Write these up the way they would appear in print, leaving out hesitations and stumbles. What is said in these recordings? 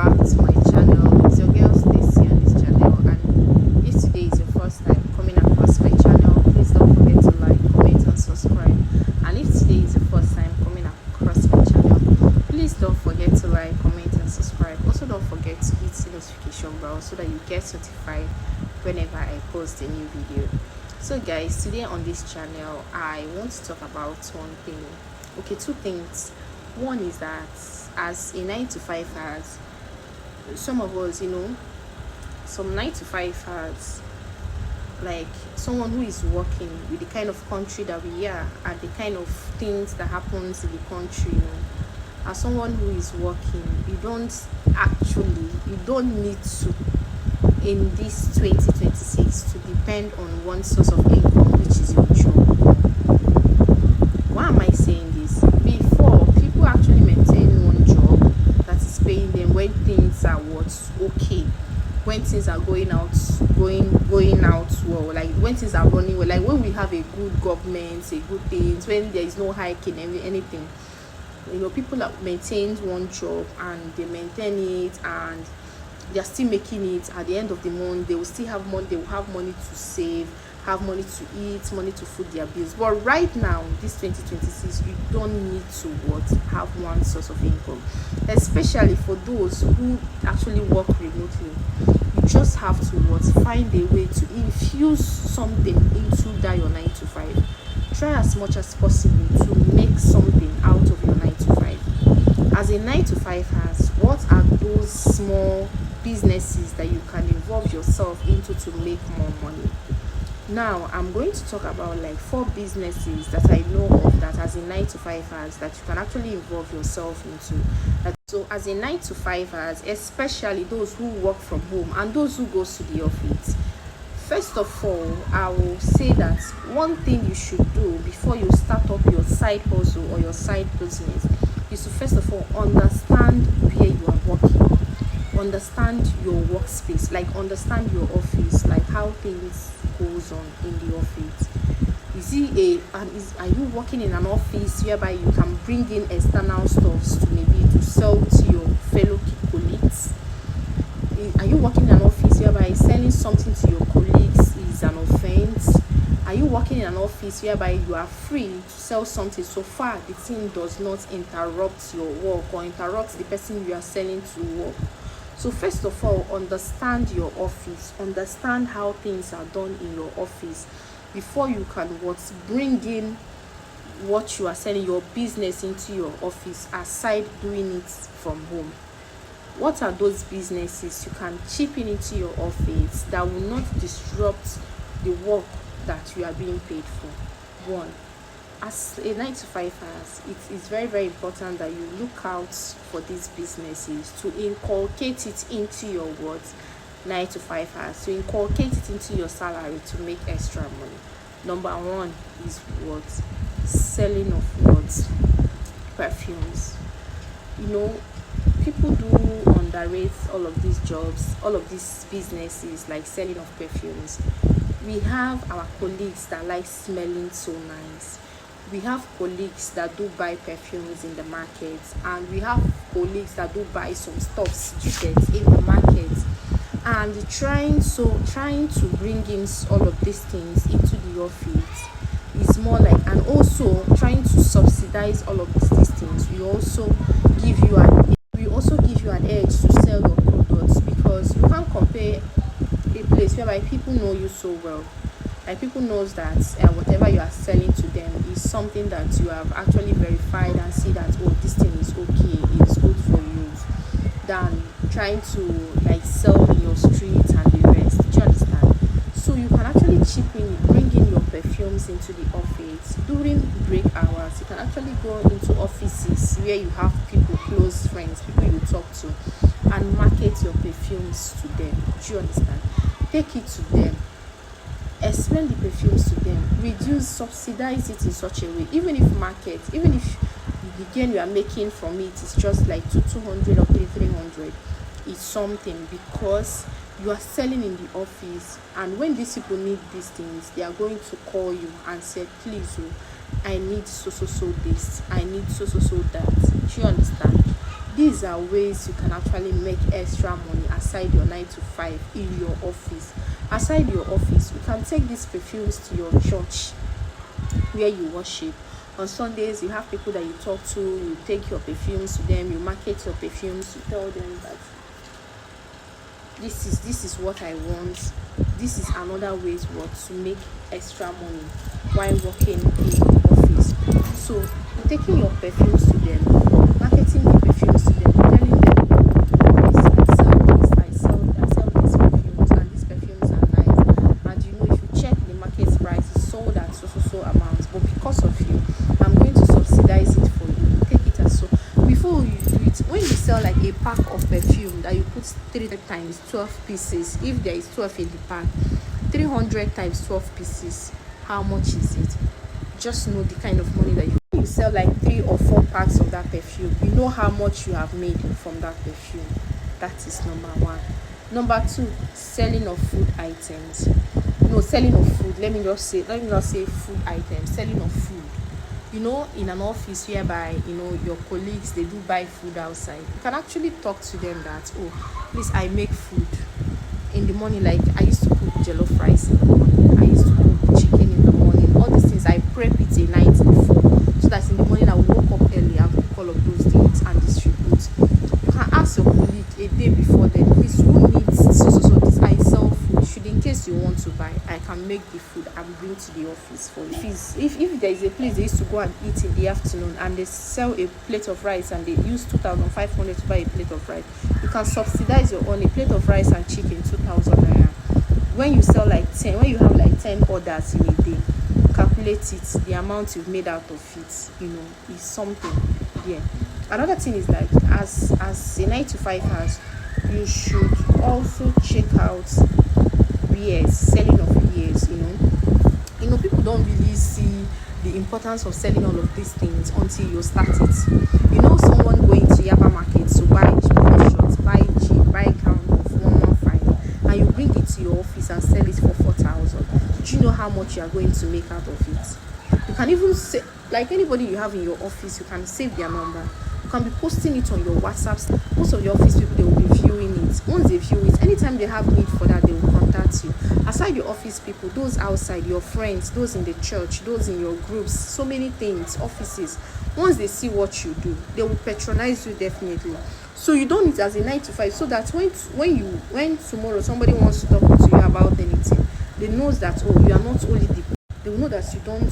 back to my channel. It's your girl Stacy on this channel, and if today is your first time coming across my channel, please don't forget to like, comment and subscribe. And if today is your first time coming across my channel, please don't forget to like, comment and subscribe. Also don't forget to hit the notification bell so that you get notified whenever I post a new video. So guys, today on this channel I want to talk about one thing. Okay, two things. One is that as a 9 to 5 hours, some of us, some 9 to 5 hours, like someone who is working with the kind of country that we are and the kind of things that happens in the country, as someone who is working, you don't need to, in this 2026, to depend on one source of income, which is your job. Why am I saying this? Before, people actually maintain one job that is paying them when things are okay, when things are going out well, like when things are running well, like when we have a good government, a good things, when there is no hike in anything. People that maintain one job and they maintain it and they're still making it. At the end of the month, they will still have money. They will have money to save, have money to eat, money to food their bills. But right now, this 2026, you don't need to have one source of income, especially for those who actually work remotely. You just have to find a way to infuse something into that your 9 to 5. Try as much as possible to make something out of your 9 to 5. As a 9 to 5 has, what are those small businesses that you can involve yourself into to make more money? Now I'm going to talk about like 4 businesses that I know of that as a 9 to 5 has that you can actually involve yourself into. So as a 9 to 5 has, especially those who work from home and those who go to the office, first of all, I will say that one thing you should do before you start up your side hustle or your side business is to first of all understand where you are working, understand your workspace, like understand your office, like how things goes on in the office. Are you working in an office whereby you can bring in external stuffs to maybe to sell to your fellow colleagues? Are you working in an office whereby selling something to your colleagues is an offense? Are you working in an office whereby you are free to sell something so far the thing does not interrupt your work or interrupt the person you are selling to work? So first of all, understand your office, understand how things are done in your office before you can bring in what you are selling, your business, into your office aside doing it from home. What are those businesses you can chip into your office that will not disrupt the work that you are being paid for? One, as a 9 to 5 hours, it is very, very important that you look out for these businesses to inculcate it into your 9 to 5 hours, to inculcate it into your salary to make extra money. Number one is selling of perfumes. People do underrate all of these jobs, all of these businesses like selling of perfumes. We have our colleagues that like smelling so nice. We have colleagues that do buy perfumes in the market, and we have colleagues that do buy some stuffs in the market, and trying to bring in all of these things into the office is more like, and also trying to subsidize all of these things. We also give you an edge to sell your products, because you can't compare a place whereby people know you so well, like people knows that whatever you are selling to them is something that you have actually verified and see that this thing is okay, it's good for you, than trying to like sell in your street and the rest. Do you understand? So you can actually bring in your perfumes into the office during break hours. You can actually go into offices where you have people, close friends, people you talk to, and market your perfumes to them. Do you understand? Take it to them, explain the perfumes to them, subsidize it in such a way, even if the gain you are making from it is just like 200 or 300, it's something, because you are selling in the office, and when these people need these things, they are going to call you and say, please, I need so this, I need so that. Do you understand? These are ways you can actually make extra money aside your 9 to 5 in your office. Aside your office, you can take these perfumes to your church where you worship. On Sundays, you have people that you talk to, you take your perfumes to them, you market your perfumes, you tell them that this is what I want. This is another way to make extra money while working in the office. So taking your perfumes to them, marketing the perfumes to them, telling them, yes, I sell these perfumes, and these perfumes are nice. And if you check the market price, it's sold at so amounts, but because of you, I'm going to subsidize it for you. Take it as so. Before you do it, when you sell like a pack of perfume that you put 3 times 12 pieces, if there is 12 in the pack, 300 times 12 pieces, how much is it? Just know the kind of money that you sell like 3 or 4 packs of that perfume. You know how much you have made from that perfume. That is number 1. Number 2, selling of food items. Selling of food. Let me not say food items. Selling of food. In an office whereby your colleagues, they do buy food outside, you can actually talk to them that, oh, please, I make food in the morning. Like, I used to cook jollof rice in the morning, I used to cook chicken in the morning. All these things I prep it a night before, so that in the morning I will wake up early and cook all of those things and distribute. You can ask your colleague a day before, then, please, who needs so this? I sell food. Should, in case you want to buy, I can make the food and bring to the office for you. If there is a place they used to go and eat in the afternoon and they sell a plate of rice and they use 2,500 to buy a plate of rice, you can subsidize your own. A plate of rice and chicken, 2,000 naira. When you sell like 10, when you have like 10 orders in a day, calculate it, the amount you've made out of it, is something. Yeah. Another thing is, like, as a 9 to 5 house, you should also check out selling of years. People don't really see the importance of selling all of these things until you start it. Someone going to Yaba market to buy shorts, buy jean, buy gown of 115, and you bring it to your office and sell it for 4,000. Do you know how much you are going to make out of it? You can even say, like, anybody you have in your office, you can save their number. You can be posting it on your WhatsApps. Most of your office people, they will be viewing it. Once they view it, anytime they have need for that, they will contact you. Aside your office people, those outside, your friends, those in the church, those in your groups, so many things, offices, once they see what you do, they will patronize you definitely. So you don't need it as a 9 to 5, so that when tomorrow somebody wants to talk to you about anything, they know that, oh, you are not only they will know that you don't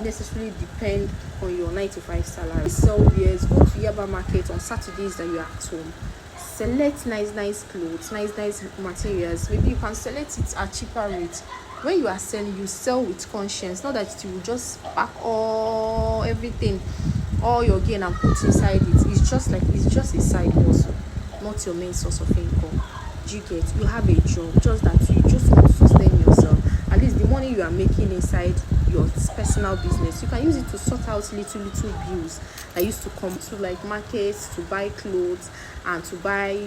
necessarily depend on your 9 to 5 salary. Sell years, go to Yaba market on Saturdays that you are at home. Select nice clothes, nice materials. Maybe you can select it at cheaper rates. When you are selling, you sell with conscience, not that you will just pack all your gain and put inside it. It's just a side hustle, not your main source of income. Do you get? You have a job, just that you just want to sustain yourself. At least the money you are making inside your personal business, you can use it to sort out little bills that used to come to, like, markets, to buy clothes, and to buy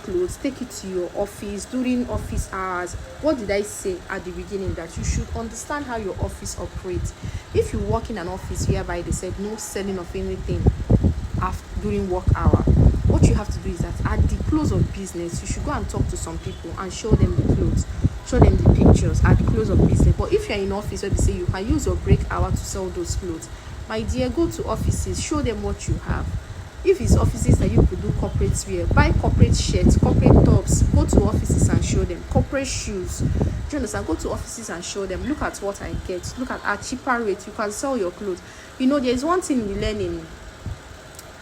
clothes. Take it to your office during office hours. What did I say at the beginning? That you should understand how your office operates. If you work in an office whereby they said no selling of anything during work hour, what you have to do is that at the close of business, you should go and talk to some people and show them the clothes, show them the pictures at the close of business. But if you're in office where they say you can use your break hour to sell those clothes, my dear, go to offices, show them what you have. If it's offices that you could do corporate wear, buy corporate shirts, corporate tops. Go to offices and show them corporate shoes. Do you understand? Go to offices and show them, look at what I get, look at cheaper rates, you can sell your clothes. There's one thing we learn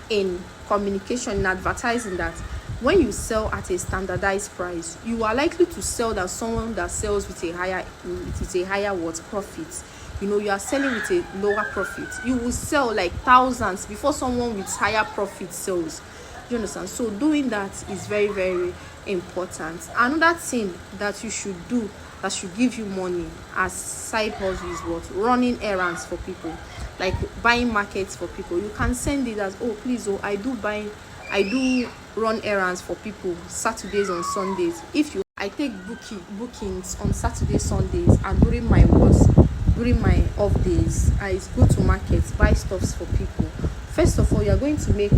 in communication, in advertising, that when you sell at a standardized price, you are likely to sell than someone that sells with a higher profit. You are selling with a lower profit. You will sell like thousands before someone with higher profit sells. Do you understand? So doing that is very, very important. Another thing that you should do that should give you money as side hustle is what? Running errands for people, like buying markets for people. You can send it as, oh, please, oh, I do run errands for people Saturdays and Sundays. I take bookings on Saturdays, Sundays, and during my off days, I go to markets, buy stuffs for people. First of all, you are going to make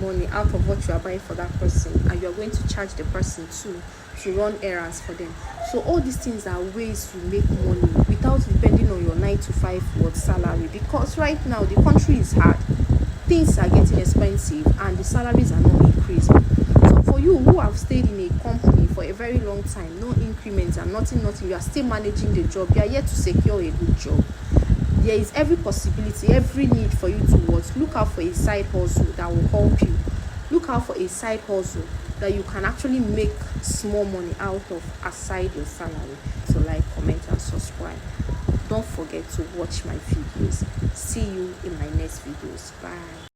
money out of what you are buying for that person, and you are going to charge the person too to run errands for them. So all these things are ways to make money without depending on your 9 to 5 word salary, because right now the country is hard, things are getting expensive, and the salaries are not increasing. So for you who have stayed in a company for a very long time, no increments and nothing, you are still managing the job, you are yet to secure a good job, there is every possibility, every need for you to what? Look out for a side hustle that will help you. Look out for a side hustle that you can actually make small money out of aside your salary. So like, comment and subscribe. Don't forget to watch my videos. See you in my next videos. Bye.